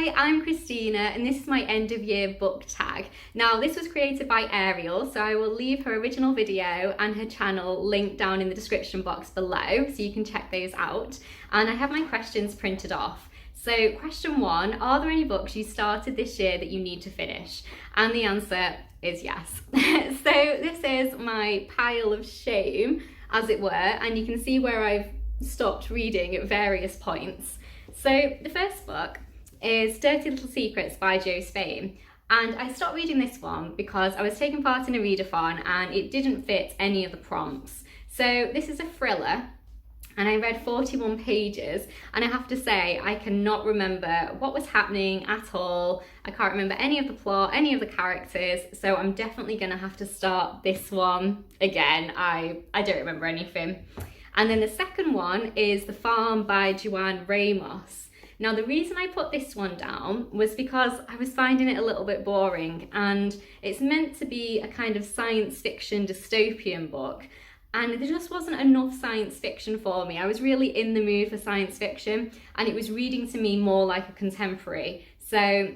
Hi, I'm Christina and this is my end of year book tag. Now this was created by Ariel, so I will leave her original video and her channel linked down in the description box below so you can check those out. And I have my questions printed off. So question 1, are there any books you started this year that you need to finish? And the answer is yes. So this is my pile of shame, as it were, and you can see where I've stopped reading at various points. So the first book is Dirty Little Secrets by Jo Spain, and I stopped reading this one because I was taking part in a readathon and it didn't fit any of the prompts. So this is a thriller and I read 41 pages and I have to say I cannot remember what was happening at all. I can't remember any of the plot, any of the characters, so I'm definitely gonna have to start this one again. I don't remember anything. And then the second one is The Farm by Joanne Ramos. Now the reason I put this one down was because I was finding it a little bit boring, and it's meant to be a kind of science fiction dystopian book, and there just wasn't enough science fiction for me. I was really in the mood for science fiction and it was reading to me more like a contemporary. So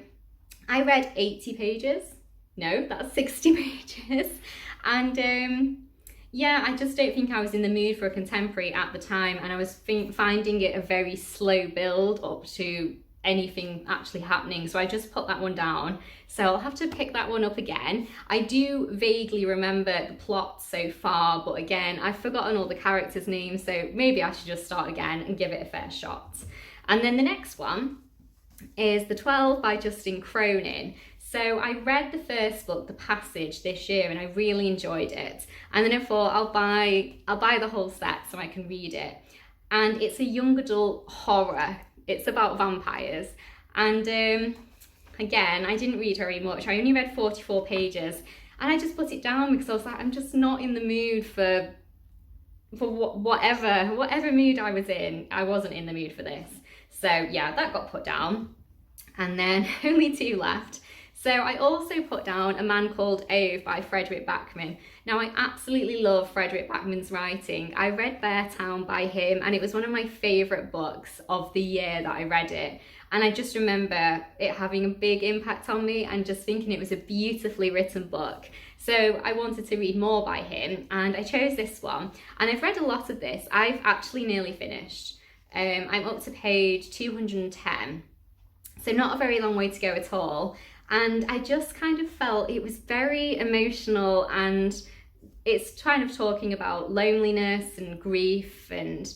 I read 80 pages, no, that's 60 pages, and yeah, I just don't think I was in the mood for a contemporary at the time, and I was finding it a very slow build up to anything actually happening, so I just put that one down. So I'll have to pick that one up again. I do vaguely remember the plot so far, but again, I've forgotten all the characters' names, so maybe I should just start again and give it a fair shot. And then the next one is The 12 by Justin Cronin. So I read the first book, The Passage, this year, and I really enjoyed it. And then I thought I'll buy the whole set so I can read it. And it's a young adult horror. It's about vampires. And again, I didn't read very much. I only read 44 pages, and I just put it down because I was like, I'm just not in the mood for whatever mood I was in. I wasn't in the mood for this. So yeah, that got put down. And then only 2 left. So I also put down A Man Called Ove by Frederick Backman. Now I absolutely love Frederick Backman's writing. I read Beartown by him and it was one of my favourite books of the year that I read it. And I just remember it having a big impact on me and just thinking it was a beautifully written book. So I wanted to read more by him and I chose this one. And I've read a lot of this. I've actually nearly finished. I'm up to page 210. So not a very long way to go at all. And I just kind of felt it was very emotional, and it's kind of talking about loneliness and grief and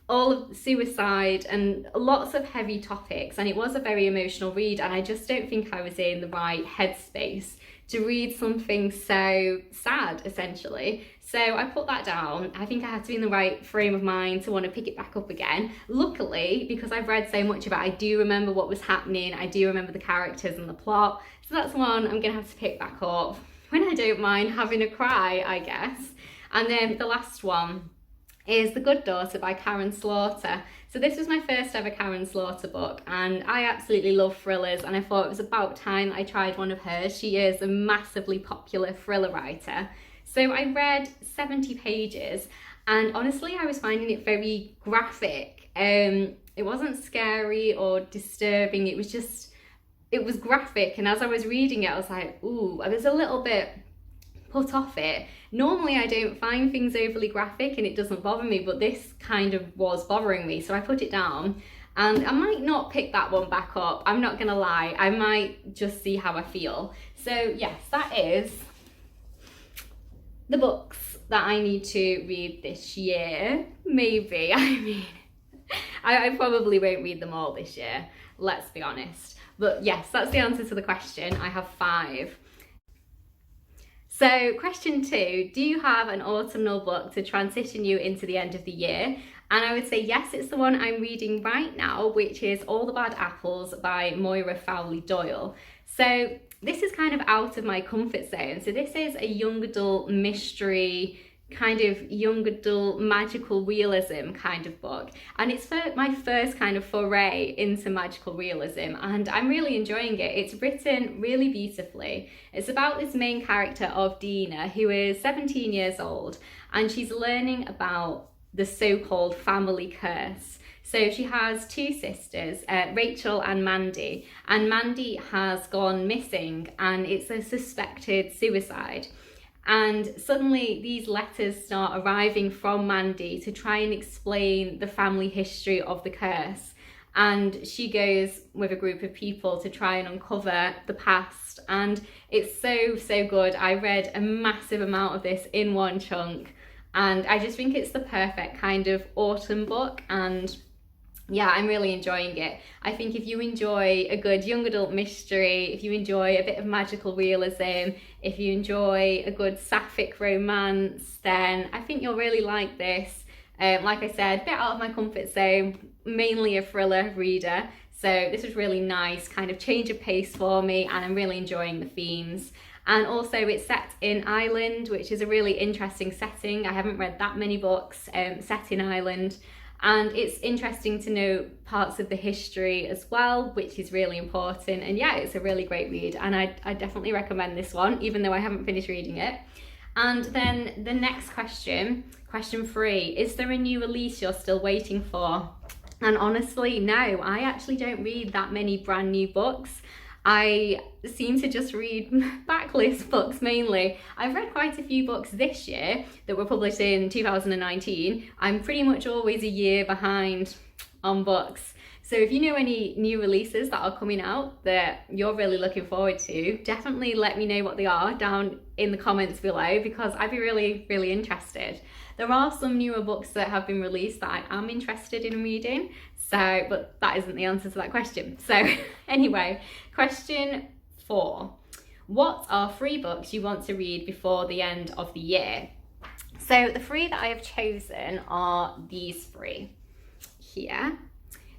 all of suicide and lots of heavy topics, and it was a very emotional read, and I just don't think I was in the right headspace to read something so sad, essentially. So I put that down. I think I had to be in the right frame of mind to want to pick it back up again. Luckily, because I've read so much of it, I do remember what was happening. I do remember the characters and the plot. So that's one I'm gonna have to pick back up when I don't mind having a cry, I guess. And then the last one is The Good Daughter by Karen Slaughter. So this was my first ever Karen Slaughter book, and I absolutely love thrillers, and I thought it was about time I tried one of hers. She is a massively popular thriller writer. So I read 70 pages, and honestly I was finding it very graphic. It wasn't scary or disturbing, it was graphic, and as I was reading it I was like, ooh, I was a little bit put off it. Normally I don't find things overly graphic and it doesn't bother me, but this kind of was bothering me, so I put it down. And I might not pick that one back up, I'm not gonna lie. I might just see how I feel. So yes, that is the books that I need to read this year. Maybe, I mean, I probably won't read them all this year, let's be honest. But yes, that's the answer to the question. I have 5. So question 2, do you have an autumnal book to transition you into the end of the year? And I would say yes, it's the one I'm reading right now, which is All the Bad Apples by Moira Fowley Doyle. So this is kind of out of my comfort zone. So this is a young adult mystery, kind of young adult magical realism kind of book, and it's my first kind of foray into magical realism, and I'm really enjoying it. It's written really beautifully. It's about this main character of Dina, who is 17 years old, and she's learning about the so-called family curse. So she has two sisters, Rachel and Mandy has gone missing, and it's a suspected suicide. And suddenly these letters start arriving from Mandy to try and explain the family history of the curse. And she goes with a group of people to try and uncover the past. And it's so good. I read a massive amount of this in one chunk. And I just think it's the perfect kind of autumn book. And yeah, I'm really enjoying it. I think if you enjoy a good young adult mystery, if you enjoy a bit of magical realism, if you enjoy a good sapphic romance, then I think you'll really like this. Like I said, a bit out of my comfort zone, mainly a thriller reader. So this was really nice, kind of change of pace for me, and I'm really enjoying the themes. And also it's set in Ireland, which is a really interesting setting. I haven't read that many books set in Ireland. And it's interesting to know parts of the history as well, which is really important. And yeah, it's a really great read, and I definitely recommend this one, even though I haven't finished reading it. And then the next question 3, is there a new release you're still waiting for? And honestly, no, I actually don't read that many brand new books. I seem to just read backlist books mainly. I've read quite a few books this year that were published in 2019. I'm pretty much always a year behind on books. So if you know any new releases that are coming out that you're really looking forward to, definitely let me know what they are down in the comments below, because I'd be really interested. There are some newer books that have been released that I am interested in reading, so, but that isn't the answer to that question. So anyway, question 4. What are 3 books you want to read before the end of the year? So the 3 that I have chosen are these 3 here.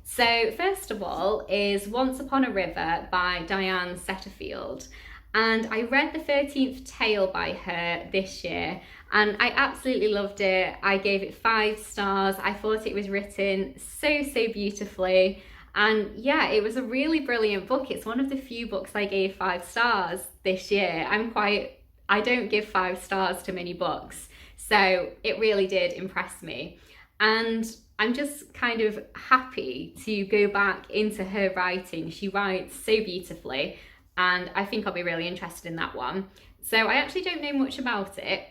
So first of all is Once Upon a River by Diane Setterfield. And I read The 13th Tale by her this year, and I absolutely loved it. I gave it 5 stars. I thought it was written so beautifully. And yeah, it was a really brilliant book. It's one of the few books I gave 5 stars this year. I don't give 5 stars to many books. So it really did impress me. And I'm just kind of happy to go back into her writing. She writes so beautifully, and I think I'll be really interested in that one. So I actually don't know much about it.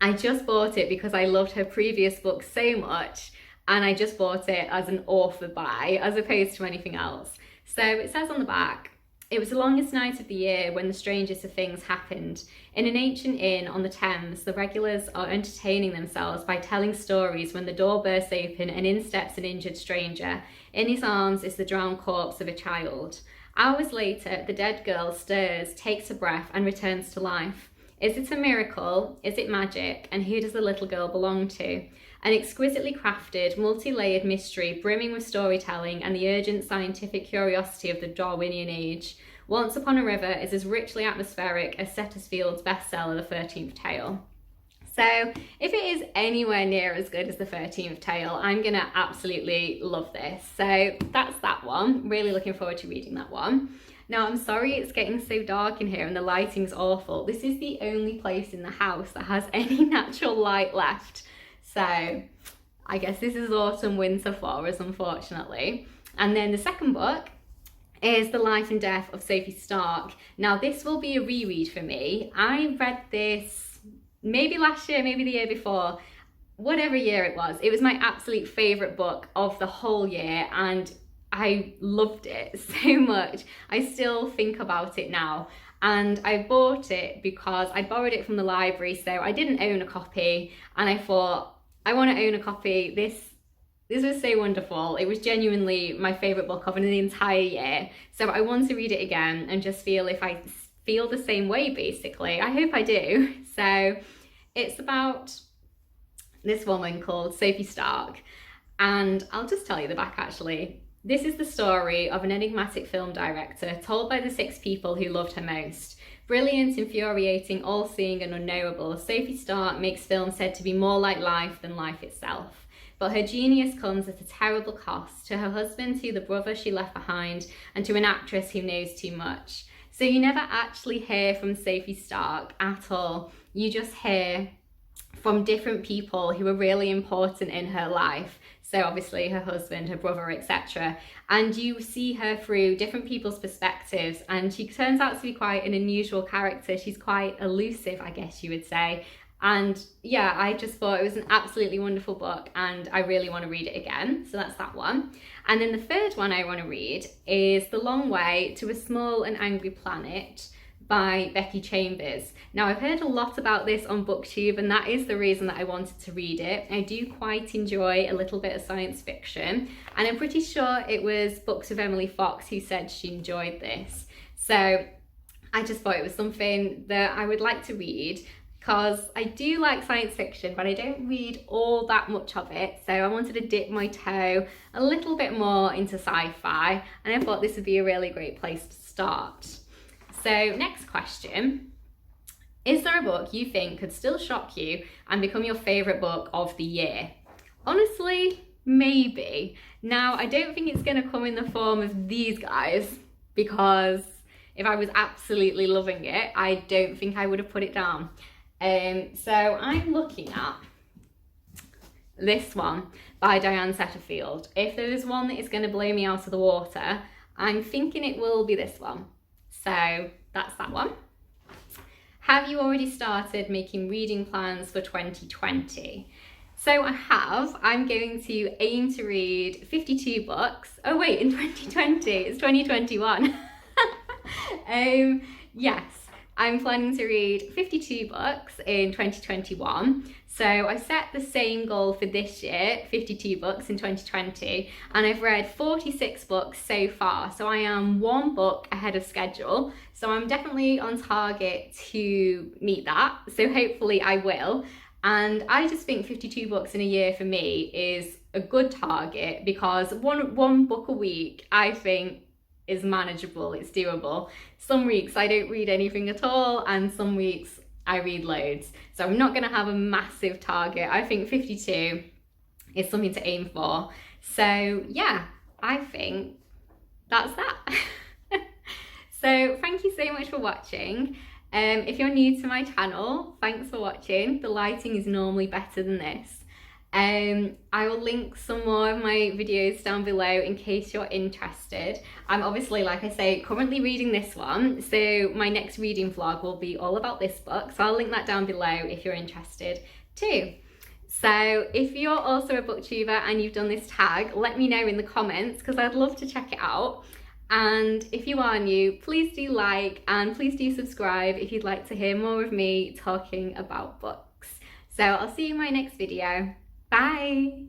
I just bought it because I loved her previous book so much, and I just bought it as an author buy as opposed to anything else. So it says on the back, "It was the longest night of the year when the strangest of things happened. In an ancient inn on the Thames, the regulars are entertaining themselves by telling stories when the door bursts open and in steps an injured stranger. In his arms is the drowned corpse of a child. Hours later, the dead girl stirs, takes a breath, and returns to life. Is it a miracle? Is it magic? And who does the little girl belong to? An exquisitely crafted, multi-layered mystery brimming with storytelling and the urgent scientific curiosity of the Darwinian age. Once Upon a River is as richly atmospheric as Setterfield's bestseller, The 13th Tale." So if it is anywhere near as good as The 13th Tale, I'm gonna absolutely love this. So that's that one. Really looking forward to reading that one. Now, I'm sorry it's getting so dark in here and the lighting's awful. This is the only place in the house that has any natural light left. So I guess this is autumn winter Floras, unfortunately. And then the second book is The Life and Death of Sophie Stark. Now this will be a reread for me. I read this maybe last year, maybe the year before, whatever year it was. It was my absolute favourite book of the whole year, and I loved it so much. I still think about it now. And I bought it because I borrowed it from the library, so I didn't own a copy, and I thought, I want to own a copy. This was so wonderful. It was genuinely my favourite book of the entire year. So I want to read it again and just feel if I feel the same way, basically. I hope I do. So it's about this woman called Sophie Stark. And I'll just tell you the back, actually. This is the story of an enigmatic film director told by the 6 people who loved her most. Brilliant, infuriating, all-seeing and unknowable, Sophie Stark makes films said to be more like life than life itself. But her genius comes at a terrible cost, to her husband, to the brother she left behind, and to an actress who knows too much. So you never actually hear from Sophie Stark at all. You just hear from different people who are really important in her life. So obviously her husband, her brother, etc. And you see her through different people's perspectives, and she turns out to be quite an unusual character. She's quite elusive, I guess you would say. And yeah, I just thought it was an absolutely wonderful book, and I really want to read it again. So that's that one. And then the third one I want to read is The Long Way to a Small and Angry Planet by Becky Chambers. Now, I've heard a lot about this on BookTube, and that is the reason that I wanted to read it. I do quite enjoy a little bit of science fiction, and I'm pretty sure it was Books with Emily Fox who said she enjoyed this. So I just thought it was something that I would like to read, because I do like science fiction, but I don't read all that much of it. So I wanted to dip my toe a little bit more into sci-fi, and I thought this would be a really great place to start. So next question, is there a book you think could still shock you and become your favourite book of the year? Honestly, maybe. Now, I don't think it's going to come in the form of these guys, because if I was absolutely loving it, I don't think I would have put it down. So I'm looking at this one by Diane Setterfield. If there is one that is going to blow me out of the water, I'm thinking it will be this one. So that's that one. Have you already started making reading plans for 2020? So I have. I'm going to aim to read 52 books. Oh wait, in 2020, it's 2021. Yes. I'm planning to read 52 books in 2021. So I set the same goal for this year, 52 books in 2020, and I've read 46 books so far. So I am one book ahead of schedule. So I'm definitely on target to meet that. So hopefully I will. And I just think 52 books in a year for me is a good target, because one book a week, I think, is manageable, it's doable. Some weeks I don't read anything at all, and some weeks I read loads. So I'm not going to have a massive target. I think 52 is something to aim for. So yeah, I think that's that. So thank you so much for watching. If you're new to my channel, thanks for watching. The lighting is normally better than this. I will link some more of my videos down below in case you're interested. I'm obviously, like I say, currently reading this one, so my next reading vlog will be all about this book, so I'll link that down below if you're interested too. So if you're also a booktuber and you've done this tag, let me know in the comments, because I'd love to check it out. And if you are new, please do like, and please do subscribe if you'd like to hear more of me talking about books. So I'll see you in my next video. Bye!